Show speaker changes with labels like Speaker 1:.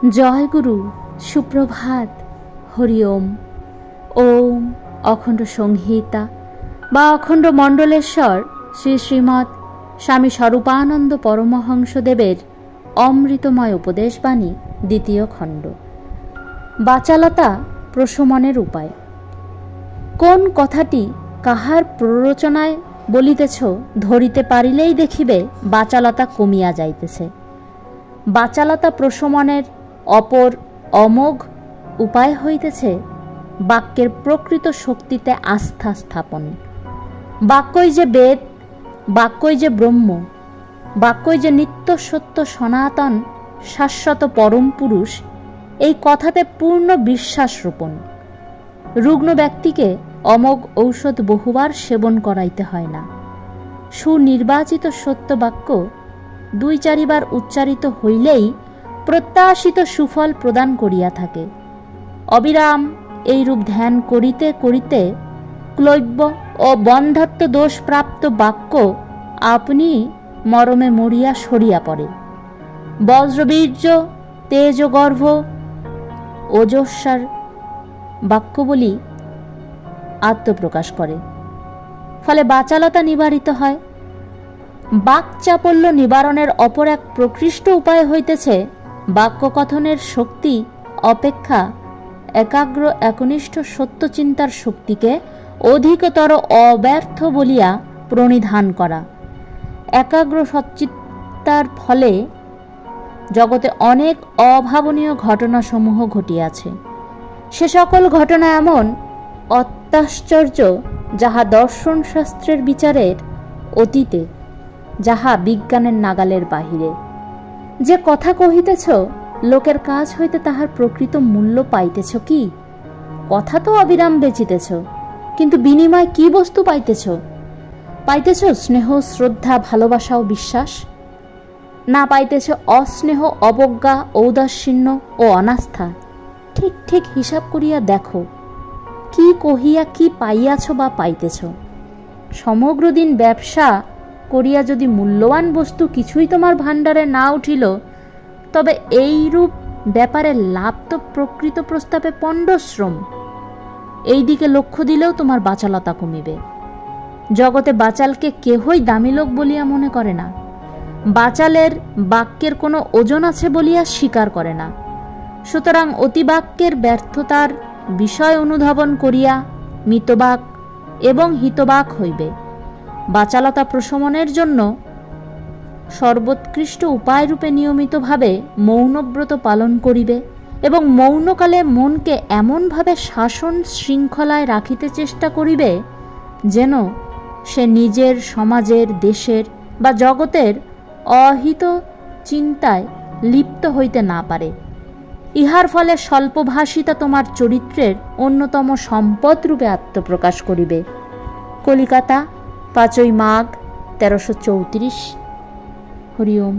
Speaker 1: জয় গুরু, সুপ্রভাত, হরি ওম। ওম অখণ্ড সংহিতা বা অখণ্ড মণ্ডলেশ্বর শ্রী শ্রীমৎ স্বামী স্বরূপানন্দ পরমহংসদেবের অমৃতময় উপদেশবাণী, দ্বিতীয় খণ্ড। বাচালতা প্রশমনের উপায়। কোন কথাটি কাহার প্ররোচনায় বলিতেছ, ধরিতে পারিলেই দেখিবে বাচালতা কমিয়া যাইতেছে। বাচালতা প্রশমনের অপর অমোঘ উপায় হইতেছে বাক্যের প্রকৃত শক্তিতে আস্থা স্থাপন। বাক্যই যে বেদ, বাক্যই যে ব্রহ্ম, বাক্যই যে নিত্য সত্য সনাতন শাশ্বত পরম পুরুষ, এই কথাতে পূর্ণ বিশ্বাস রোপণ। রুগ্ন ব্যক্তিকে অমোঘ ঔষধ বহুবার সেবন করাইতে হয় না। সুনির্বাচিত সত্য বাক্য 2-4 বার উচ্চারিত হইলেই প্রত্যাশিত সুফল প্রদান করিয়া থাকে। অবিরাম এইরূপ ধ্যান করিতে করিতে ক্লৈব্য ও বন্ধাত্ম দোষ প্রাপ্ত বাক্য আপনি মরমে মরিয়া সরিয়া পড়ে। বজ্রবীর্য তেজগর্ভ ওজস্বর বাক্য বলি আত্মপ্রকাশ করে, ফলে বাচালতা নিবারিত হয়। বাকচাপল্য নিবারণের অপর এক প্রকৃষ্ট উপায় হইতেছে বাক্য কথনের শক্তি অপেক্ষা একাগ্র একনিষ্ঠ সত্যচিন্তার শক্তিকে অধিকতর অব্যর্থ বলিয়া প্রণিধান করা। একাগ্র সচ্চিত্তার ফলে জগতে অনেক অভাবনীয় ঘটনাসমূহ ঘটিয়াছে। সে সকল ঘটনা এমন অত্যাশ্চর্য যাহা দর্শন শাস্ত্রের বিচারের অতীতে, যাহা বিজ্ঞানের নাগালের বাহিরে। যে কথা কহিতেছ, লোকের কাজ হইতে তাহার প্রকৃত মূল্য পাইতেছ কি? কথা তো অবিরাম বেচিতেছ, কিন্তু বিনিময় কি বস্তু পাইতেছ? পাইতেছ স্নেহ, শ্রদ্ধা, ভালোবাসা ও বিশ্বাস? না পাইতেছ অস্নেহ, অবজ্ঞা, ঔদাসীন্য ও অনাস্থা? ঠিক ঠিক হিসাব করিয়া দেখো, কি কহিয়া কি পাইয়াছ বা পাইতেছ। সমগ্র দিন ব্যবসা করিয়া যদি মূল্যবান বস্তু কিছুই তোমার ভাণ্ডারে না উঠিল, তবে এইরূপ ব্যাপারে লাভ তো প্রকৃত প্রস্তাবে পণ্ডশ্রম। এই দিকে লক্ষ্য দিলেও তোমার বাচালতা কমিবে। জগতে বাচালকে কেহই দামি লোক বলিয়া মনে করে না। বাচালের বাক্যের কোনো ওজন আছে বলিয়া স্বীকার করে না। সুতরাং অতিবাক্যের ব্যর্থতার বিষয় অনুধাবন করিয়া মিতবাক এবং হিতবাক হইবে। বাচালতা প্রশমনের জন্য সর্বোৎকৃষ্ট উপায়রূপে নিয়মিতভাবে মৌনব্রত পালন করিবে এবং মৌনকালে মনকে এমনভাবে শাসন শৃঙ্খলায় রাখিতে চেষ্টা করিবে যেন সে নিজের, সমাজের, দেশের বা জগতের অহিত চিন্তায় লিপ্ত হইতে না পারে। ইহার ফলে স্বল্পভাষিতা তোমার চরিত্রের অন্যতম সম্পদ রূপে আত্মপ্রকাশ করিবে। কলিকাতা, 5ই মাঘ 1334। হরি ওম।